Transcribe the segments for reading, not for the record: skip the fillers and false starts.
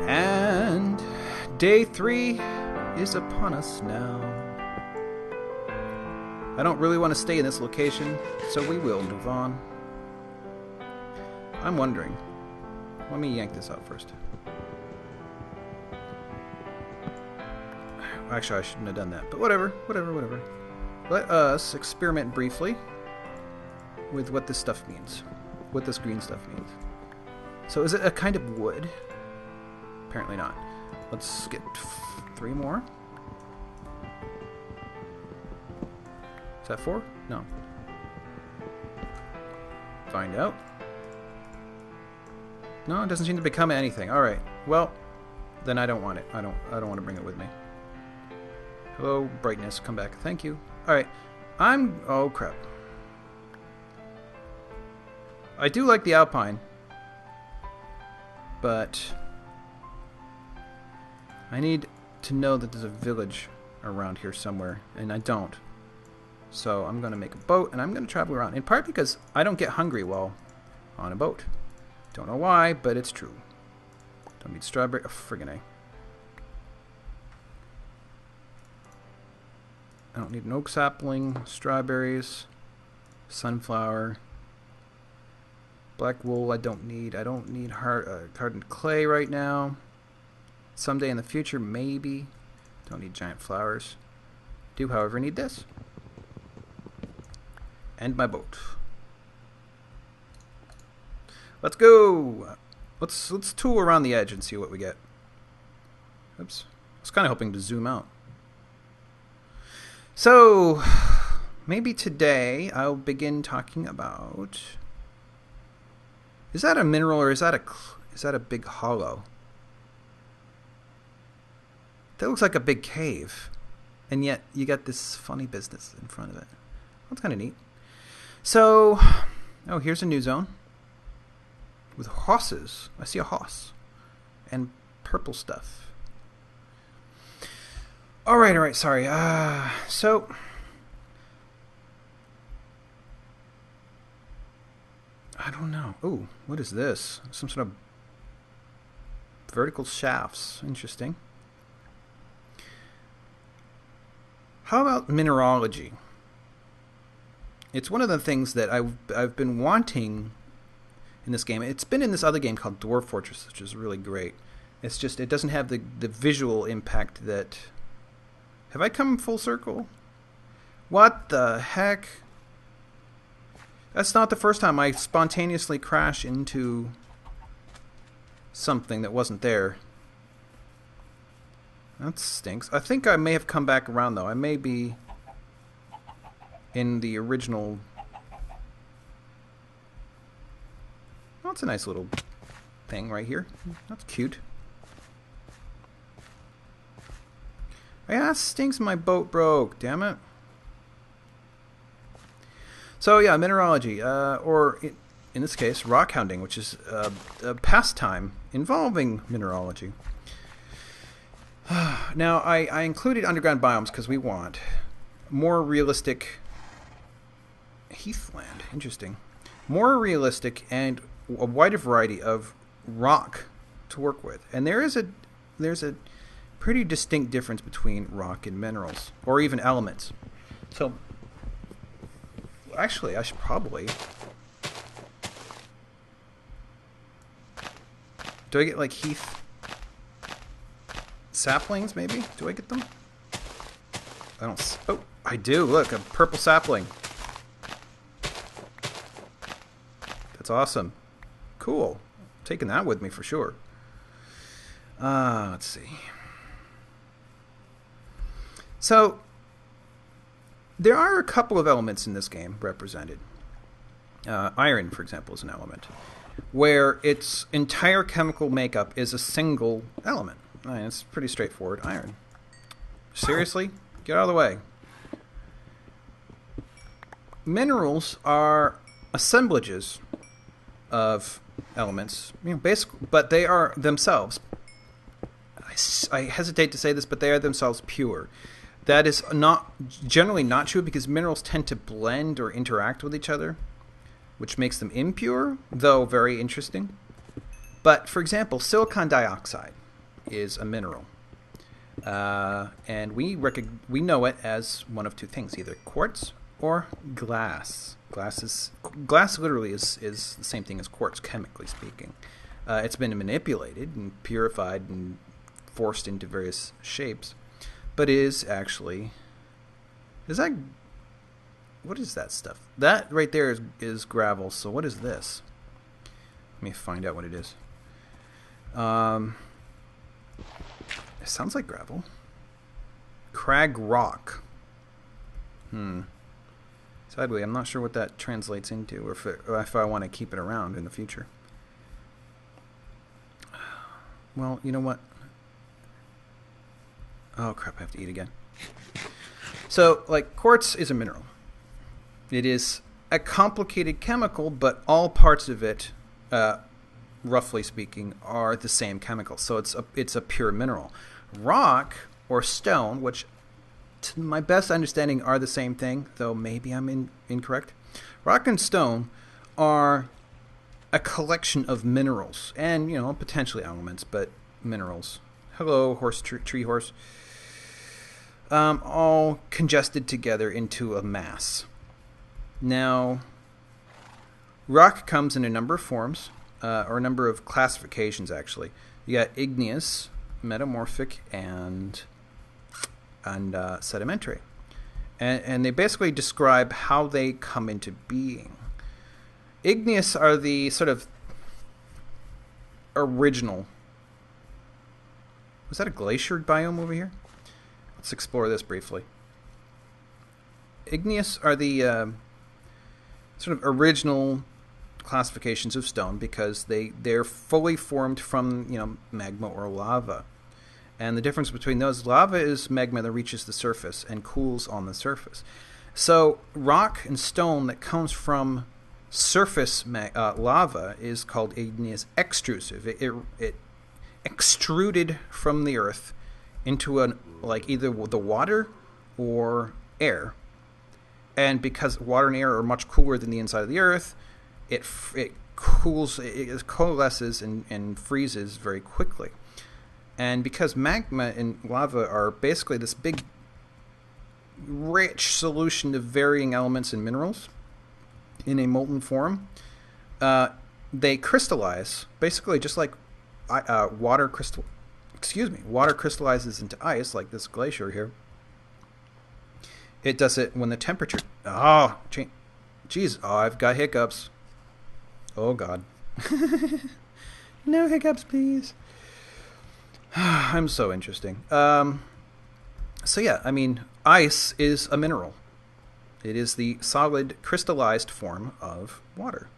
And day 3 is upon us now. I don't really want to stay in this location, so we will move on. I'm wondering. Let me yank this out first. Actually, I shouldn't have done that, but whatever. Let us experiment briefly with what this stuff means. What this green stuff means. So is it a kind of wood? Apparently not. Let's get 3 more. Is that 4? No. Find out. No, it doesn't seem to become anything. Alright. Well, then I don't want it. I don't want to bring it with me. Hello, brightness. Come back. Thank you. Alright. Oh, crap. I do like the Alpine. But I need to know that there's a village around here somewhere, and I don't. So I'm going to make a boat, and I'm going to travel around. In part because I don't get hungry while on a boat. Don't know why, but it's true. Don't need strawberry. Oh, friggin' A. I don't need an oak sapling, strawberries, sunflower, black wool. I don't need hardened clay right now. Someday in the future, maybe. Don't need giant flowers. Do, however, need this. And my boat. Let's go. Let's tool around the edge and see what we get. Oops. I was kind of hoping to zoom out. So, maybe today I'll begin talking about... Is that a mineral or is that a big hollow? That looks like a big cave. And yet you got this funny business in front of it. That's kind of neat. So, oh, here's a new zone. With horses. I see a horse. And purple stuff. Alright, sorry. So... I don't know. Ooh, what is this? Some sort of vertical shafts. Interesting. How about mineralogy? It's one of the things that I've been wanting in this game. It's been in this other game called Dwarf Fortress, which is really great. It's just, it doesn't have the visual impact that... Have I come full circle? What the heck? That's not the first time I spontaneously crash into something that wasn't there. That stinks. I think I may have come back around, though. I may be in the original... Oh, that's a nice little thing right here. That's cute. Yeah, that stinks. My boat broke. Damn it. So yeah, mineralogy, or in this case, rock hounding, which is a pastime involving mineralogy. Now, I included Underground Biomes because we want more realistic heathland. Interesting. More realistic and a wider variety of rock to work with. And there's a pretty distinct difference between rock and minerals, or even elements. So, actually, I should probably... Do I get, like, heath saplings, maybe? Do I get them? I don't... Oh, I do. Look, a purple sapling. That's awesome. Cool. Taking that with me for sure. Let's see. So, there are a couple of elements in this game represented. Iron, for example, is an element, where its entire chemical makeup is a single element. I mean, it's pretty straightforward. Iron. Seriously? Get out of the way. Minerals are assemblages of elements, but they are themselves. I hesitate to say this, but they are themselves pure. That is generally not true because minerals tend to blend or interact with each other, which makes them impure, though very interesting. But for example, silicon dioxide is a mineral, and we know it as one of two things: either quartz or glass. Glass literally is the same thing as quartz, chemically speaking. It's been manipulated and purified and forced into various shapes, but is actually what is that stuff? That right there is gravel. So what is this? Let me find out what it is. It sounds like gravel. Crag rock. Sadly, I'm not sure what that translates into, or if I want to keep it around in the future. Well, you know what? Oh crap, I have to eat again. So, like, quartz is a mineral. It is a complicated chemical, but all parts of it, roughly speaking, are the same chemical. So it's a pure mineral. Rock or stone, which to my best understanding are the same thing, though maybe I'm incorrect. Rock and stone are a collection of minerals and, potentially elements, but minerals. Hello, tree horse. All congested together into a mass. Now, rock comes in a number of forms, or a number of classifications, actually. You got igneous, metamorphic, and sedimentary. And they basically describe how they come into being. Igneous are the sort of original. Was that a glacier biome over here? Let's explore this briefly. Igneous are the sort of original classifications of stone because they're fully formed from magma or lava. And the difference between those, lava is magma that reaches the surface and cools on the surface. So rock and stone that comes from surface lava is called igneous extrusive. It extruded from the earth into either the water or air. And because water and air are much cooler than the inside of the earth, it cools, it coalesces and freezes very quickly. And because magma and lava are basically this big, rich solution of varying elements and minerals in a molten form, they crystallize, basically just like water crystallizes into ice, like this glacier here. It does it when the temperature... I've got hiccups. Oh, God. No hiccups, please. I'm so interesting. Ice is a mineral. It is the solid, crystallized form of water.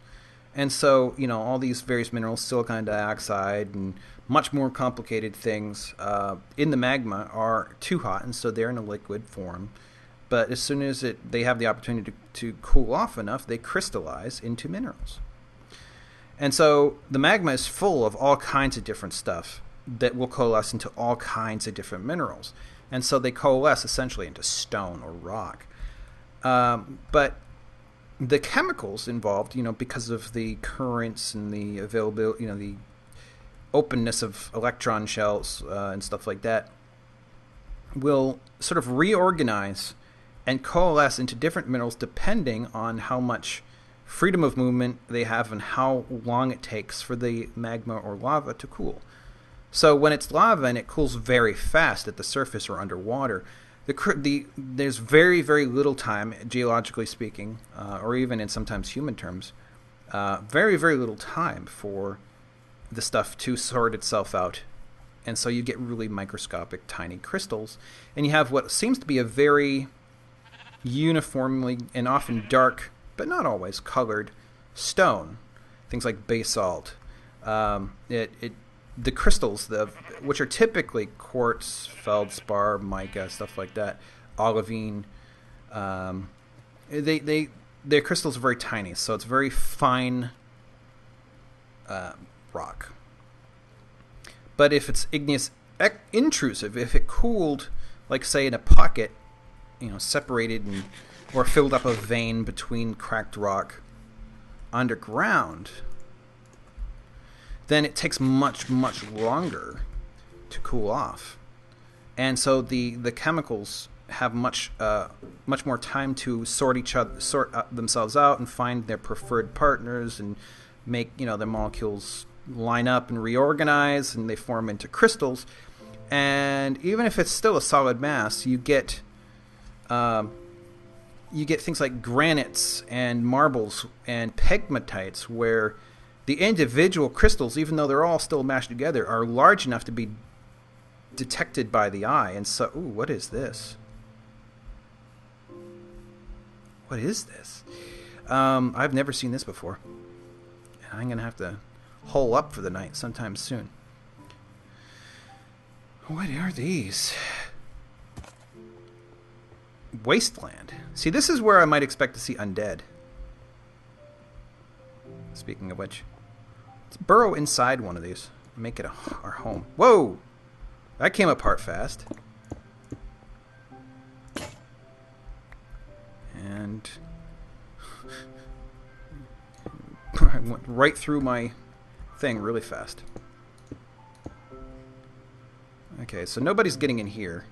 And so, all these various minerals, silicon dioxide, and much more complicated things in the magma are too hot, and so they're in a liquid form. But as soon as they have the opportunity to cool off enough, they crystallize into minerals. And so the magma is full of all kinds of different stuff that will coalesce into all kinds of different minerals. And so they coalesce essentially into stone or rock. But the chemicals involved, because of the currents and the availability, the openness of electron shells and stuff like that, will sort of reorganize and coalesce into different minerals depending on how much freedom of movement they have and how long it takes for the magma or lava to cool. So when it's lava and it cools very fast at the surface or underwater, there's very, very little time, geologically speaking, or even in sometimes human terms, very, very little time for the stuff to sort itself out. And so you get really microscopic, tiny crystals. And you have what seems to be a very uniformly and often dark, but not always, colored stone. Things like basalt. The crystals, which are typically quartz, feldspar, mica, stuff like that, olivine, their crystals are very tiny, so it's very fine rock. But if it's igneous intrusive, if it cooled, like say in a pocket, separated or filled up a vein between cracked rock underground, then it takes much, much longer to cool off. And so the chemicals have much more time to sort themselves out and find their preferred partners and make the molecules line up and reorganize, and they form into crystals. And even if it's still a solid mass, you get things like granites and marbles and pegmatites, where the individual crystals, even though they're all still mashed together, are large enough to be detected by the eye. And so, ooh, what is this? What is this? I've never seen this before. And I'm going to have to hole up for the night sometime soon. What are these? Wasteland. See, this is where I might expect to see undead. Speaking of which, let's burrow inside one of these. Make it our home. Whoa! That came apart fast. And I went right through my thing really fast. Okay, so nobody's getting in here.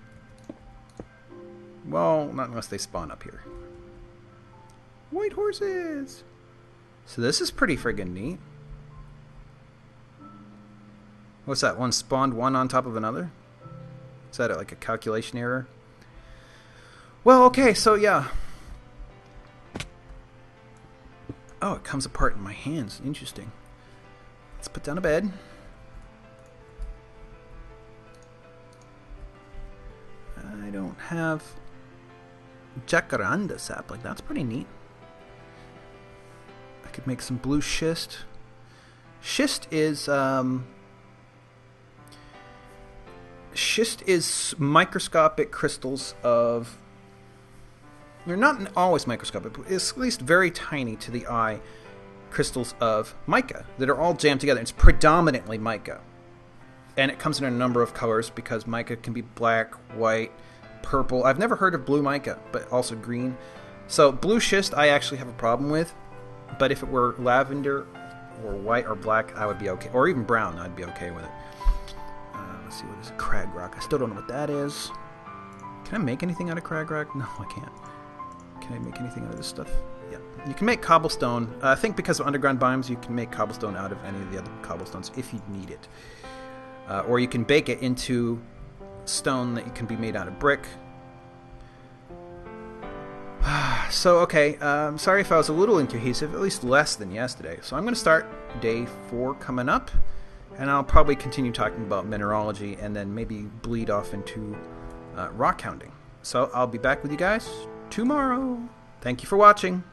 Well, not unless they spawn up here. White horses! So this is pretty friggin' neat. What's that? One spawned one on top of another? Is that like a calculation error? Well, okay, so yeah. Oh, it comes apart in my hands. Interesting. Let's put down a bed. I don't have jacaranda sapling. That's pretty neat. I could make some blue schist. Schist is microscopic crystals of... They're not always microscopic, but it's at least very tiny to the eye crystals of mica that are all jammed together. It's predominantly mica. And it comes in a number of colors because mica can be black, white, purple. I've never heard of blue mica, but also green. So blue schist I actually have a problem with, but if it were lavender or white or black, I would be okay. Or even brown, I'd be okay with it. Let's see, what is crag rock? I still don't know what that is. Can I make anything out of crag rock? No, I can't. Can I make anything out of this stuff? Yeah. You can make cobblestone. I think because of Underground Biomes, you can make cobblestone out of any of the other cobblestones if you need it. Or you can bake it into stone that can be made out of brick. So, okay. Sorry if I was a little incohesive, at least less than yesterday. So I'm going to start day 4 coming up. And I'll probably continue talking about mineralogy and then maybe bleed off into rock hounding. So I'll be back with you guys tomorrow. Thank you for watching.